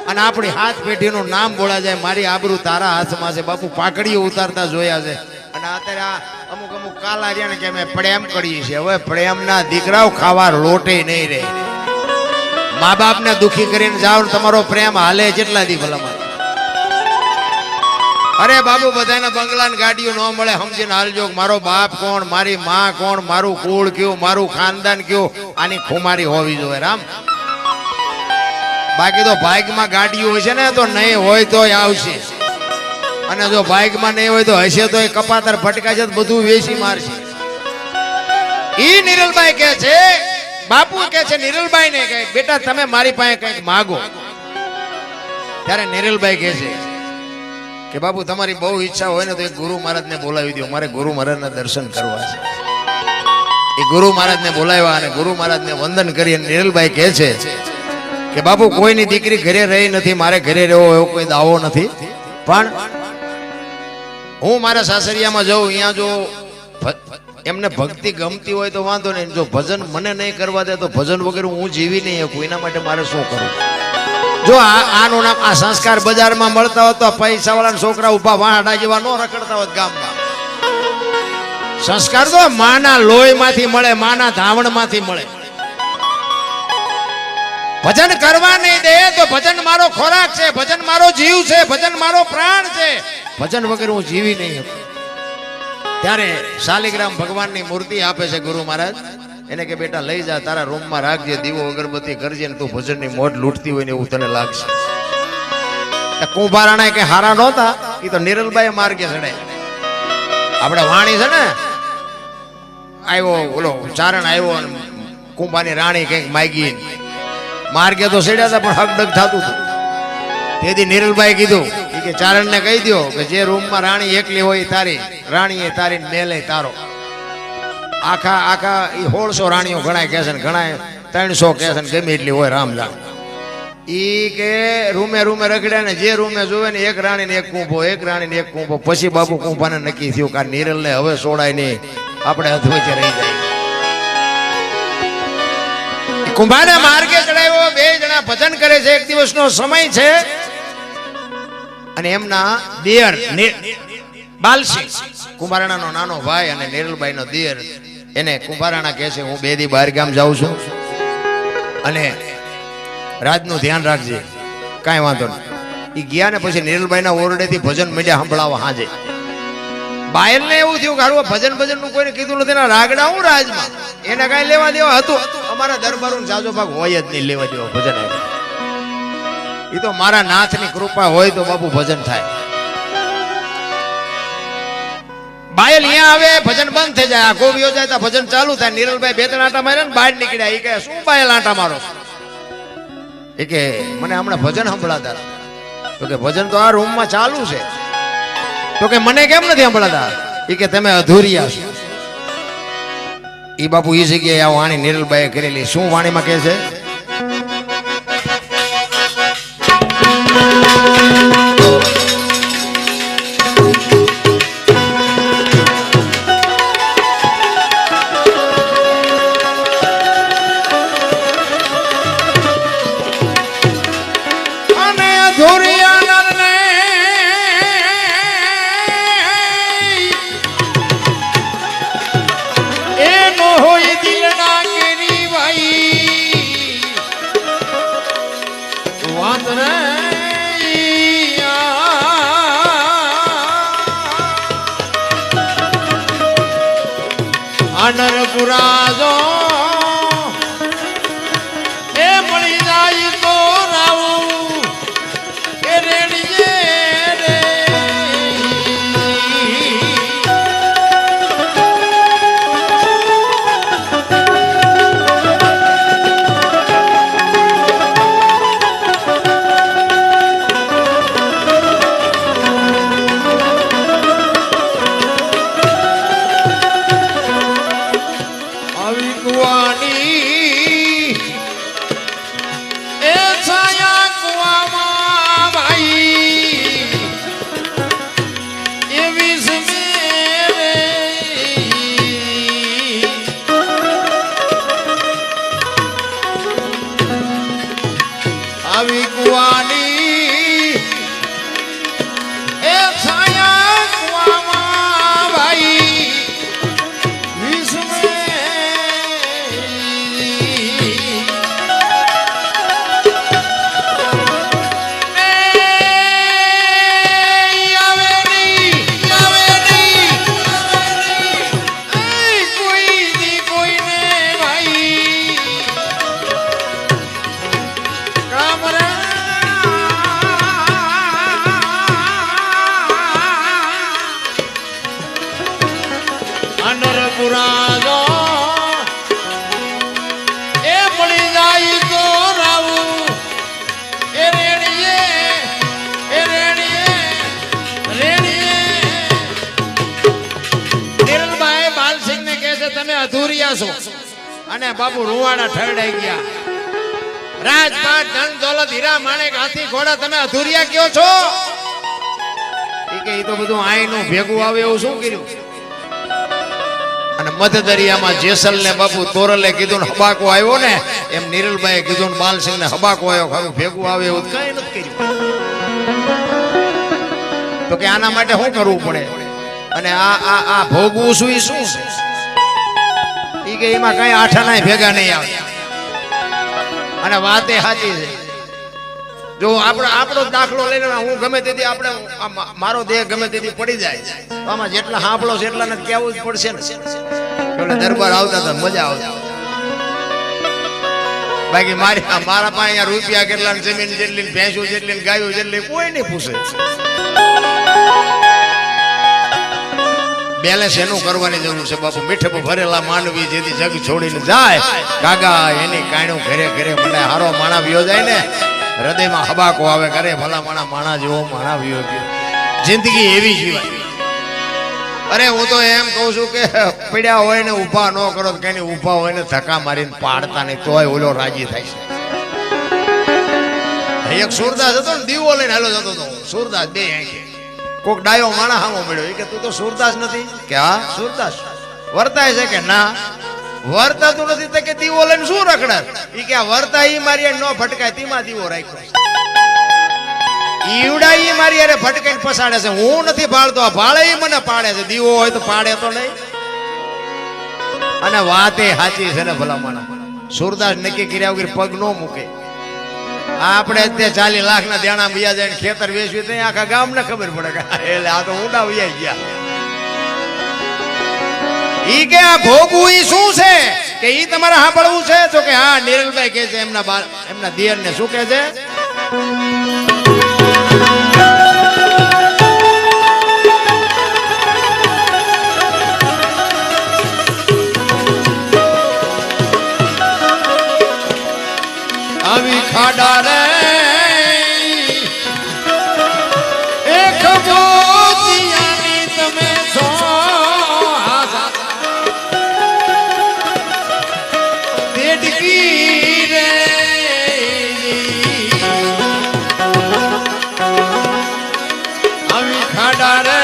અને આપણી હાથ પેઢીનું નામ બોલા જાય. મારી આબરૂ તારા હાથમાં છે. બાપુ પાઘડીઓ ઉતારતા જોયા છે. અને અત્યારે આ અમુક અમુક કાલા રહ્યા ને કે અમે પ્રેમ કરીએ છીએ. હવે પ્રેમના દીકરાઓ ખાવા લોટે નહીં રહે. મા બાપને દુખી કરીને જાઓ તમારો પ્રેમ હાલે જેટલા દી ભલામાં. અરે બાબુ બધાને બંગલા ને ગાડીઓ ન મળે સમજીને હાલજો. મારો બાપ કોણ, મારી માં કોણ, મારું કુળ કયું, મારું ખાનદાન કયું, આની ખુમારી હોવી જોઈએ રામ. બાકી તો ભાગમાં ગાડીઓ હોય છે ને તો નહીં હોય તો આવશે. અને જો ભાગમાં નહીં હોય તો હશે તો એ કપાતર ફટકા છે બધું વેચી મારશે. ઈ નિરલભાઈ કે છે, બાપુ કે છે નિરલભાઈ ને કે બેટા તમે મારી પાસે કંઈક માગો. ત્યારે નિરલભાઈ કે છે કે બાપુ તમારી બહુ ઈચ્છા હોય ને તો એક ગુરુ મહારાજને બોલાવી દો. મારે ગુરુ મહારાજના દર્શન કરવા છે. એ ગુરુ મહારાજને બોલાવ્યા અને ગુરુ મહારાજને વંદન કરી. નિરલભાઈ કહે છે કે બાપુ કોઈની દીકરી ઘરે રહી નથી, મારે ઘરે રહેવો એવો કોઈ દાવો નથી. પણ હું મારા સાસરિયામાં જાઉં, અહીંયા જો એમને ભક્તિ ગમતી હોય તો વાંધો નહીં. જો ભજન મને નહીં કરવા દે તો ભજન વગેરે હું જીવી નહીં શકું. એના માટે મારે શું કરવું? જો આનું નામ આ સંસ્કાર બજારમાં મળતા હોત તો પૈસા વાળા છોકરા ઉભા વાહડા જેવા ન રખડતા હોત ગામમાં. સંસ્કાર તો માના લોહીમાંથી મળે, માના ધાવણમાંથી મળે. ભજન કરવા નહીં દે તો ભજન મારો ખોરાક છે, ભજન મારો જીવ છે, ભજન મારો પ્રાણ છે. ભજન વગેરે હું જીવી નહીં શકું. ત્યારે શાલિગ્રામ ભગવાનની મૂર્તિ આપે છે ગુરુ મહારાજ. એને કે બેટા લઈ જા, તારા રૂમમાં રાખજે, દીવો અગરબત્તી કરજે ને તું ભજનની મોઢ લૂંટતી હોય ને એવું તને લાગશે. કુંભારાણા કે હારા નહોતા, એ તો નિરલભાઈ માર્ગે ચડે. આપણે વાણી છે ને આવ્યો ઓલો ચારણ આવ્યો અને કુંભાની રાણી કઈક માગી માર્ગે તો ચડ્યા હતા પણ હકડક થતું હતું. તેથી નિરલભાઈ કીધું કે ચારણને કહી દો કે જે રૂમમાં રાણી એકલી હોય તારી, રાણી એ તારી મેલે તારો. આખા આખા એ 1600 રાણીઓ ઘણા કહે છે ને ઘણા 300 કહે છે ને ગમે એટલી હોય રામ જાણ. ઈ કે રૂમે રૂમે રખડ્યા ને જે રૂમે જોવે ને એક રાણી ને એક કુંભો, એક રાણી ને એક કુંભો. પછી બાબુ કુંભાને નક્કી થયું કે નિરલ ને હવે છોડાય નહીં, આપણે અધવચ્ચે રહી જાય. કુંભાને માર્ગે ચડાવ્યો. બે જણા ભજન કરે છે. એક દિવસનો સમય છે અને એમના દિયર બાલસિંહ કુંભારાણાનો નાનો ભાઈ અને નિરલભાઈ નો દિયર એને કુંભારાણા કહે છે હું 2 દી બહાર ગામ જાઉં છું અને રાજનું ધ્યાન રાખજે. કાંઈ વાંધો નહીં. એ ગયા ને પછી નિરલભાઈ ના ઓરડેથી ભજન મીડિયા સંભળાવવા હાજે. બાયલ ને એવું થયું કે હારું ભજન ભજન નું કોઈને કીધું નથી ને રાગડા હું રાજમાં એને કાંઈ લેવા દેવા હતું. અમારા દરબારું જાજો ભાગ હોય જ નહીં લેવા દેવા ભજન. એ તો મારા નાથની કૃપા હોય તો બાપુ ભજન થાય. બાયલ અહીંયા આવે ભજન બંધ થઈ જાય, આખો વ્યો જાય તો ભજન ચાલુ થાય. નિરલભાઈ 2-3 આંટા માર્યા ને બહાર નીકળ્યા. એ કે શું બાયલ આંટા મારો? એ કે મને હમણાં ભજન સંભળાતા. તો કે ભજન તો આ રૂમમાં ચાલુ છે. તો કે મને કેમ નથી સંભળાતા? એ કે તમે અધૂરિયા છો. એ બાપુ એ જગ્યાએ આ વાણી નિરલભાઈએ કરેલી. શું વાણીમાં કહે છે? નરપુરાજો એ મળી જાય તો રાવું એ રેડીએ રે. આવી કુવાની એ છાયા કુવામાં ભાઈ વિશ્વે અને બાપુ રૂવાડા ઠરડાઈ ગયા રાજપાટ ધન દોલત હીરા માણેક હાથી ઘોડા તમે અધૂરિયા કયો છો એ તો બધું આઈનું ભેગું આવે એવું શું કર્યું અને મધ દરિયામાં જેસલ ને બાપુ તોરલે કીધું ને હબાકો આવ્યો ને એમ નિરલભાઈ કીધું ને બાલસિંહ ને હબાકો આવ્યો ખરું ભેગું આવે એવું કઈ નથી કર્યું તો કે આના માટે શું કરવું પડે અને આ ભોગવું શું એ શું છે કે એમાં કઈ આઠાના ભેગા નહીં આવે અને વાત એ સાચી છે જો આપણો દાખલો લઈને હું ગમે તેથી આપણે મારો દેહ ગમે તેથી પડી જાય તો આમાં જેટલા સાંભળો છે એટલાને કહેવું જ પડશે ને એટલે દરબાર આવતા હતા મજા આવતી બાકી મારા પાસે અહીંયા રૂપિયા કેટલા જમીન જેટલી ભેંસું જેટલી ગાયો જેટલી કોઈ નહીં પૂછે બેલેન્સ એનું કરવાની જરૂર છે બાપુ મીઠે ભરેલા માનવી જેથી જગ છોડીને જાય કાગા એની કાણું ઘરે ઘરે મને હારો માણા વિયો જાય ને હૃદયમાં હબાકો આવે કરે ભલા માણા જેવો માણા વિયો ગયો જિંદગી એવી જીવાય અરે હું તો એમ કહું છું કે પડ્યા હોય ને ઊભા ન કરો કઈ ઊભા હોય ને ધક્કા મારીને પાડતા નહીં તોય ઓલો રાજી થાય છે એક સુરદાસ હતો ને દીવો લઈને હાલો જતો હતો સુરદાસ બે આંખે કોક ડાયો માણા હામો મળ્યો એ કે તું તો સુરદાસ નથી કે હા સુરદાસ વર્તાય છે કે ના વર્તાતું નથી તો કે દીવો લઈને શું રખડા એ કે વર્તા ઈ મારી નો ફટકાય તેમાં દીવો રાખ્યો ઈવડા ઈ મારી અરે ફટકાઈને પસાડે છે હું નથી પાડતો આ ભાળે ઈ મને પાડે છે દીવો હોય તો પાડે તો નહીં અને વાત એ સાચી છે ને ભલા માણા સુરદાસ નક્કી કર્યા વગર પગ નો મૂકે આપણે અત્યારે 40 લાખ ના દેણા બીજા જાય ખેતર વેચવી તો આખા ગામ ને ખબર પડે કે એટલે આ તો ઊંડા વૈયા ગયા ઈ કે આ ભોગવું ઈ શું છે કે ઈ તમારે સાંભળવું છે તો કે હા નિરલભાઈ કે છે એમના દિયર ને શું કે છે આવી ખાડા રે એક મોતિયાની તમે છો દેડકી રે આવી ખાડા રે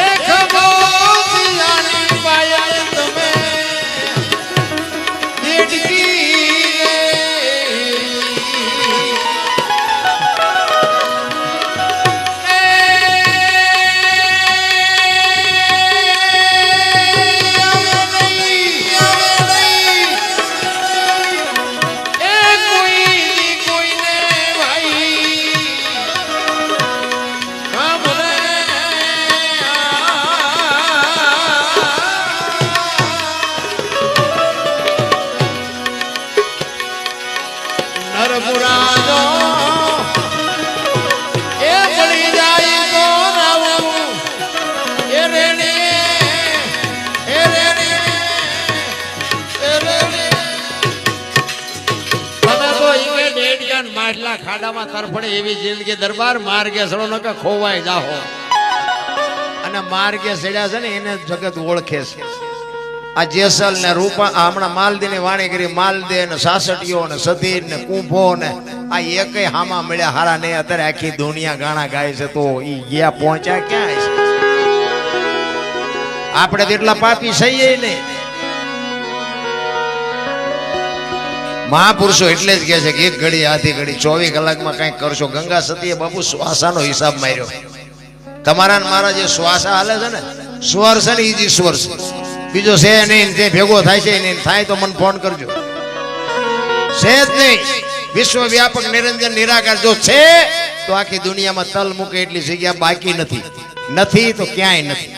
એક મોતિયાની પાયા તમે ખાડામાં તરફડે એવી જિંદગી દરબાર માર્ગે સડો ન કે ખોવાઈ જાહો અને માર્ગે સડ્યા છે ને એને જગત ઓળખે છે આ જેસલ ને રૂપા હમણાં માલદી ની વાણી કરી માલદે ને સાસટીઓ ને સધીર ને કુંભો ને આ એકય હામા મળ્યા હારા નહીં અત્યારે આખી દુનિયા ગાણા ગાય છે તો ઈ ગયા પહોંચ્યા ક્યાં છે આપણે તેટલા પાપી સહીએ નહીં મહાપુરુષો એટલે જ કહે છે કે એક ઘડી આધી ઘડી 24 કલાકમાં કંઈક કરશો. ગંગા સતીએ બાપુ શ્વાસાનો હિસાબ માર્યો. તમારા ને મારા જે શ્વાસા હાલે છે ને, સ્વર છે ને, ઈ જ ઈશ્વર છે. બીજો છે નહીં. તે ભેગો થાય છે નહીં. થાય તો મને ફોન કરજો. છે જ નહીં. વિશ્વવ્યાપક નિરંજન નિરાકાર જો છે તો આખી દુનિયામાં તલ મૂકે એટલી જગ્યા બાકી નથી. નથી તો ક્યાંય નથી.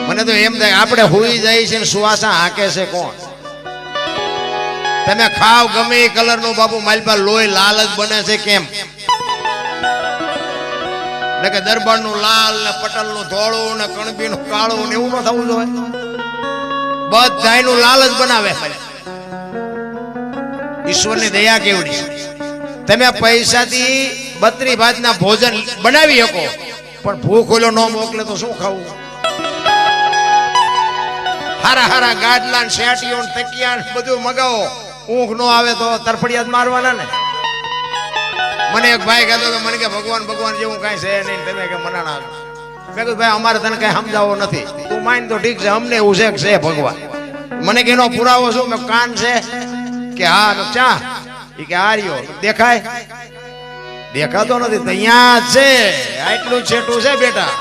મને તો એમ થાય આપણે હોઈ જાય છે ને સુવાસા હાકે છે કોણ? તમે ખાવ ગમે એ કલર નું બાપુ માલપા લોહી લાલ જ બને છે કેમ? કે દરબાર નું લાલ ને પટલ નું ધોળું ને કણબી નું કાળું ને એવું ન થવું જોઈએ. બધાયનું લાલ જ બનાવે. ઈશ્વરની દયા કેવડી. તમે પૈસાથી 32 ભાતના ભોજન બનાવી શકો પણ ભૂખ ઓલો ન મોકલે તો શું ખાવું? હારા હારા ગાડલા શેટીઓ તકિયા બધું મગાવો, ઊંઘ નો આવે તો તરફડિયા જ મારવાના ને. મને એક ભાઈ કહેતો કે મને કે ભગવાન ભગવાન જેવું કઈ છે નહીં. તમે કે મના ના. મેં કીધું ભાઈ અમારે તને કઈ સમજાવો નથી. તું માન તો ઠીક છે, અમને એવું છે ભગવાન. મને કે એનો પુરાવો શું? મેં કાન છે કે હા ચા એ કે આર્યો દેખાય? દેખાતો નથી. તો અહીંયા છે આટલું છેટું છે બેટા.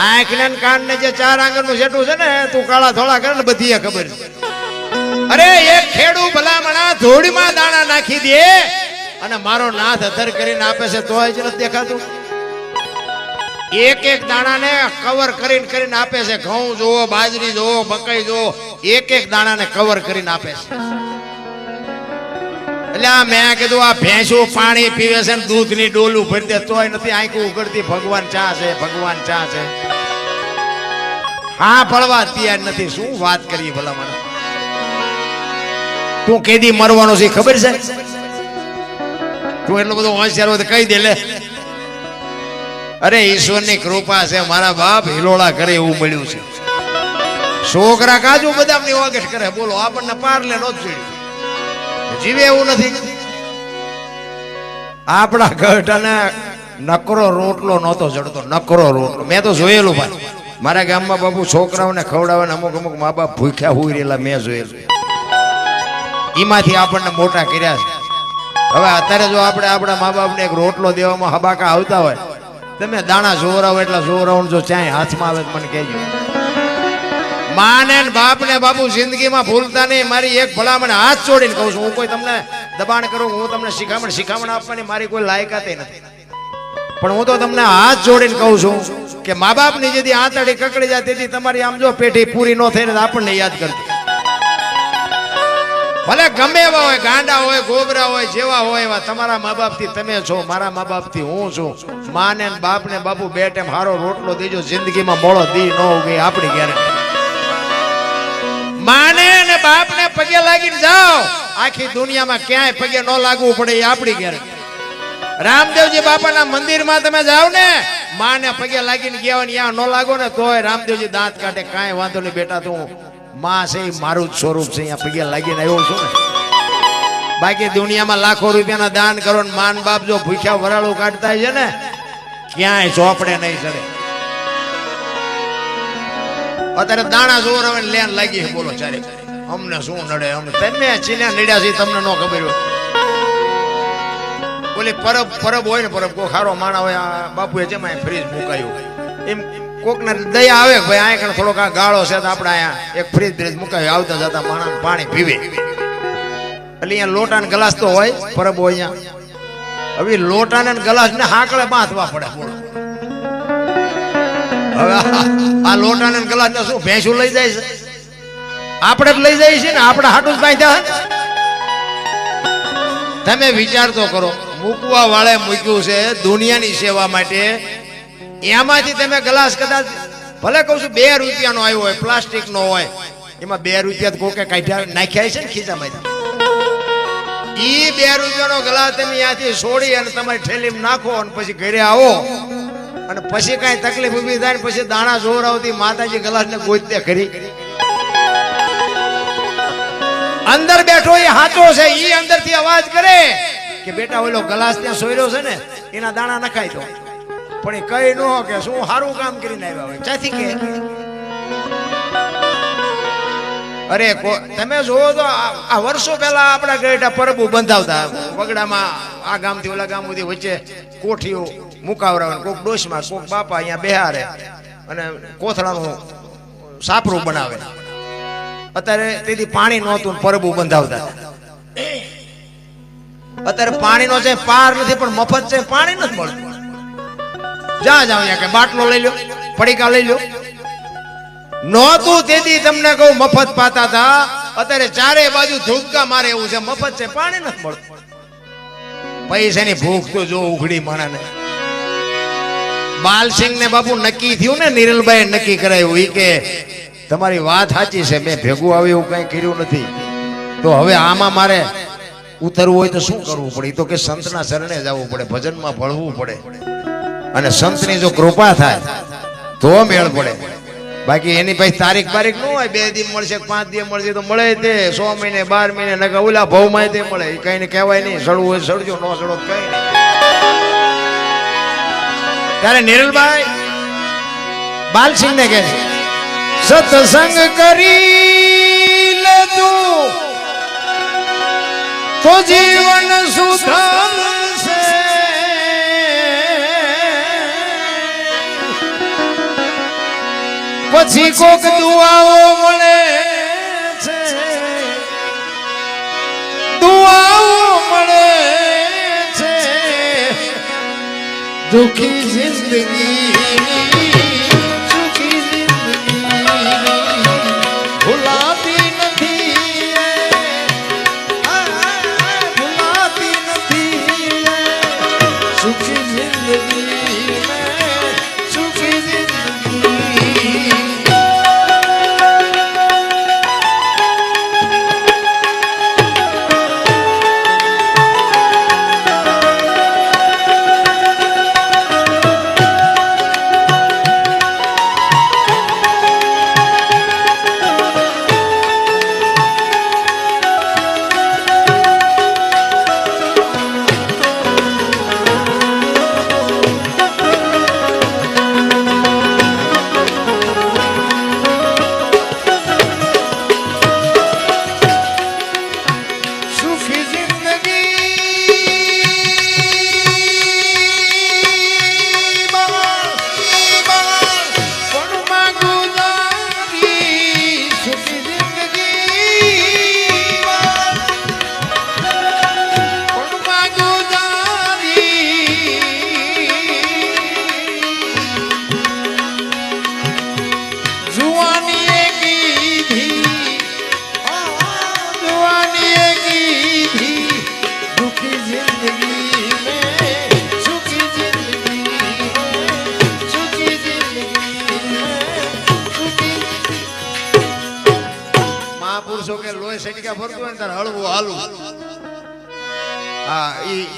આંખ ને કાન ને જે 4 આંગળ નું છેટું છે ને, તું કાળા થોડા કરે ને બધી ખબર. અરે એક ખેડૂ ભલામણા ધૂળમાં દાણા નાખી દે અને મારો નાથ અધર કરીને આપે છે તોય જ નથી દેખાતું. એક એક દાણાને કવર કરીને આપે છે. ઘઉં જોવો, બાજરી જોવો, મકાઈ જોવો, એક એક દાણાને કવર કરીને આપે છે. એટલે મેં કીધું આ ભેંસો પાણી પીવે છે ને દૂધની ડોલું ભરી દે તોય નથી આંખું ઉઘડતી. ભગવાન ચા છે, ભગવાન ચા છે. હા પડવા તૈયાર નથી. શું વાત કરીએ ભલા મને. તું કેદી મરવાનો છે ખબર છે? તું એટલો બધો હોશિયાર હોય તો કહી દે લે. અરે ઈશ્વરની કૃપા છે મારા બાપ. હિલોળા કરે એવું મળ્યું છે. છોકરા કાજુ બદામની વગેટ કરે. બોલો આપણને પારલે નો જ જીવે એવું નથી. આપણા ગઢાને નકરો રોટલો નહોતો જડતો. નકરો રોટલો મેં તો જોયેલું ભાઈ. મારા ગામમાં બાપુ છોકરાઓને ખવડાવવાને અમુક મા બાપ ભૂખ્યા હોઈ રહેલા મેં જોયેલું. એમાંથી આપણને મોટા કર્યા છે. હવે અત્યારે જો આપણે આપણા મા બાપને એક રોટલો દેવામાં હબાકા આવતા હોય, તમે દાણા જોરાવો એટલા જોરાવો. જો ચાય હાથમાં આવે મને કહેજો. માને બાપ ને બાપુ જિંદગીમાં ભૂલતા નહીં. મારી એક ભલામણ હાથ જોડીને કહું છું. હું કોઈ તમને દબાણ કરું, હું તમને શિખામણ આપવાની મારી કોઈ લાયકાત નથી. પણ હું તો તમને હાથ જોડીને કહું છું કે મા બાપની જેથી આંતડી કકડી જાય તેથી તમારી આમ જો પેઢી પૂરી ન થઈને આપણને યાદ કરતી. ભલે ગમે એવા હોય, ગાંડા હોય, ગોબરા હોય, જેવા હોય એવા તમારા મા બાપ થી તમે છો, મારા મા બાપ થી હું છું. માને બાપ ને બાપુ બે ટાઈમ હારો રોટલો દેજો. જિંદગીમાં મોળો દી ન ઉગે આપણી ગેરંટી. માને ને બાપ ને પગે લાગીને જાઓ. આખી દુનિયામાં ક્યાંય પગે ન લાગવું પડે એ આપણી ગેરંટી. રામદેવજી બાપાના મંદિરમાં તમે જાઓ ને, માને પગે લાગીને ગયા ને ત્યાં ન લાગો ને તોય રામદેવજી દાંત કાઢે. કાંઈ વાંધો નહીં બેટા, તું માં છે એ મારું જ સ્વરૂપ છે. અહીંયા પગે લાગીને આવ્યો છું ને. બાકી દુનિયામાં લાખો રૂપિયાના દાન કરો ને માન બાપ જો ભૂખ્યા વરાળું કાઢતા છે ને, ક્યાંય ચોપડે નહીં ચડે. અત્યારે દાણા જોર હવે લેન લાગી. બોલો ચારે અમને શું નડે? અમને તમે ચીન્યા નડ્યા છે તમને ન ખબર હોય. બોલે પરબ હોય ને, પરબ કોઈ ખારો માણા હોય. બાપુએ જેમાં ફ્રીજ મુકાયું એમ કોકને દયા આવે ભાઈ આ કણ થોડોક આ ગાળો છે તો આપણે અહીંયા એક ફ્રીજ મુકાયું. આવતા જતા માણસ પાણી પીવે. એટલે અહીંયા લોટા ને ગ્લાસ તો હોય, પરબ હોય અહીંયા. હવે લોટા ને ગ્લાસ ને હાકડે બાંધવા પડે. બોલો હવે આ લોટા ને ગ્લાસ ને શું ભેંસું લઈ જાય છે? આપણે જ લઈ જાય છે ને. આપણે હાટું જ બાંધ્યા. તમે વિચાર તો કરો. મૂકવા વાળે મૂક્યું છે દુનિયાની સેવા માટે. એમાંથી તમે ગ્લાસ કદાચ ભલે કહું છું 2 રૂપિયાનો આવ્યો હોય, પ્લાસ્ટિક નો હોય, એમાં 2 રૂપિયા કોકે કાઢ્યા નાખ્યા છે ને ખીચામાં. ઈ 2 રૂપિયાનો ગ્લાસ તમે ત્યાંથી છોડી અને તમારી ઠેલીમાં નાખો અને પછી ઘરે આવો અને પછી કઈ તકલીફ ઉભી થાય ને પછી દાણા જોર આવતી માતાજી ગ્લાસ ને ગોતતે ખરી. અંદર બેઠો એ હાચો છે. ઈ અંદર થી અવાજ કરે કે બેટા ઓલો ગ્લાસ ત્યાં સોયરો છે ને એના દાણા નખાય તો. પણ એ કઈ નો કે શું સારું કામ કરીને આવ્યા હોય ચાથી કે. અરે તમે જોવો તો આ વર્ષો પહેલા આપણા ગેટા પરબુ બંધાવતા વગડામાં આ ગામથી ઓલા ગામ સુધી વચ્ચે કોઠીઓ મુકાવરા કોક ડોશમાં કોક બાપા અહીંયા બેહારે અને કોથળાનું સાપરું બનાવે. અત્યારે તેથી પાણી નહોતું પરબુ બંધાવતા. અત્યારે પાણીનો છે પાર નથી પણ મફત છે પાણી નથી મળતું. જ્યાં જાવ ત્યાં કે બાટલો લઈ લો પડીકા લઈ લો નહોતું તેથી તમને કહું મફત પાતા હતા. અત્યારે ચારે બાજુ ધૂપકા મારે એવું છે મફત છે પાણી નથી મળતું. પૈસાની ભૂખ તો જો ઉઘડી માણાને. બાલસિંહ ને બાપુ નક્કી થયું ને નિરલભાઈ નક્કી કરાયું ઈ કે તમારી વાત સાચી છે મેં ભેગું આવ્યું એવું કઈ કર્યું નથી તો હવે આમાં મારે ઉતરવું હોય તો શું કરવું પડે તો કે સંતના શરણે જવું પડે ભજનમાં ભળવું પડે અને સંતની જો કૃપા થાય તો મેળ પડે. બાકી એની પછી તારીખ બારીખ ન હોય 2 દિવસ મળશે 5 દિવસ મળશે તો મળે તે 100 મહિને 12 મહિને નકા ઓલા ભાવમાં તે મળે કઈ ને કહેવાય નહીં. સડવું હોય સડજો ન સડો કઈ નહીં. ત્યારે નિરલભાઈ બાલસિંહ ને કહે સત્સંગ કરી લે તું તો જીવન સુધરશે. પછી કોક દુઆઓ મળે છે દુઆઓ મળે છે દુખી જિંદગી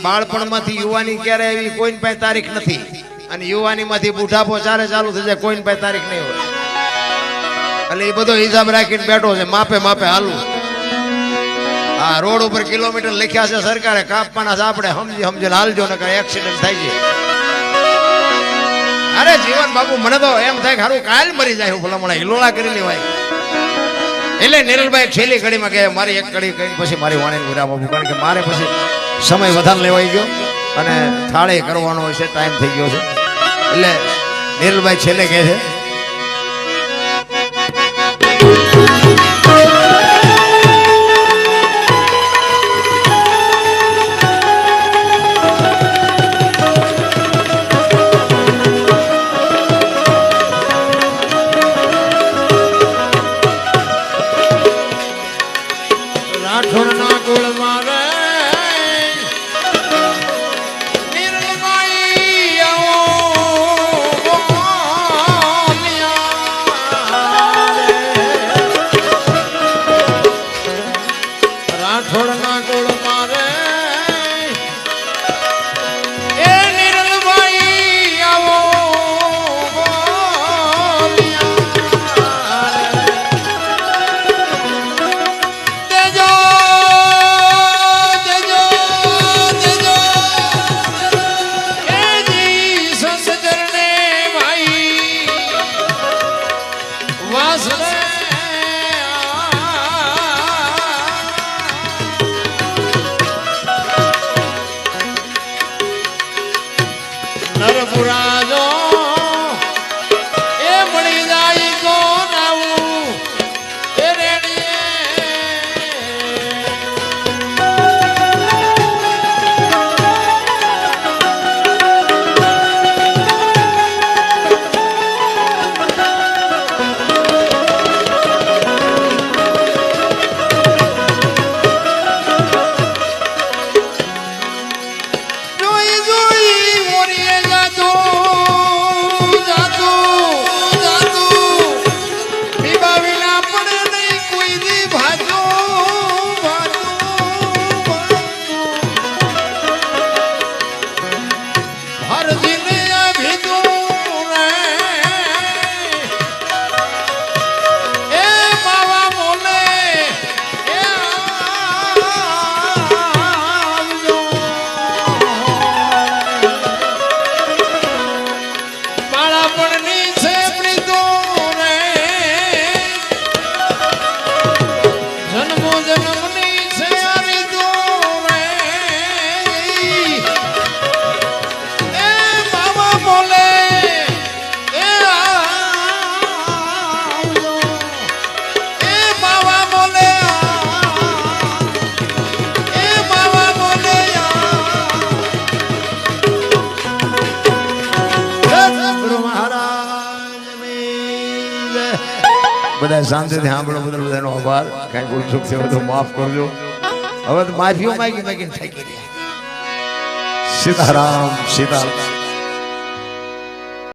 બાળપણમાંથી યુવાની ક્યારે આવી કોઈ પાસે તારીખ નથી અને યુવાની માંથી બુઢાપો ચારે ચાલુ થઈ જાય કોઈ પાસે તારીખ નહીં હોય. એટલે એ બધો હિસાબ રાખીને બેઠો છે માપે માપે હાલવું. આ રોડ ઉપર કિલોમીટર લખ્યા છે સરકારે કાપવાના છે આપણે સમજી સમજીને હાલજો ને કઈ એક્સિડન્ટ થાય છે. અરે જીવન બાપુ મને તો એમ થાય કે હારું કાલ મરી જાય ભલામણા હિલોળા કરી લેવાય. એટલે નિરલભાઈ છેલ્લી ઘડીમાં કહે મારી એક ઘડી કરીને પછી મારી વાણીને વિરામ આપું કારણ કે મારે પછી સમય વધારે લેવાઈ ગયો અને થાળે કરવાનો હોય છે ટાઈમ થઈ ગયો છે. એટલે નિરલભાઈ છેલ્લે કહે છે જય બધા શાંતિથી સાંભળો બધાનો આભાર કઈ ભૂલ ચૂક થયો તો માફ કરજો હવે તો માફીઓ માગી થાકી રહ્યા સીતારામ સીતારામ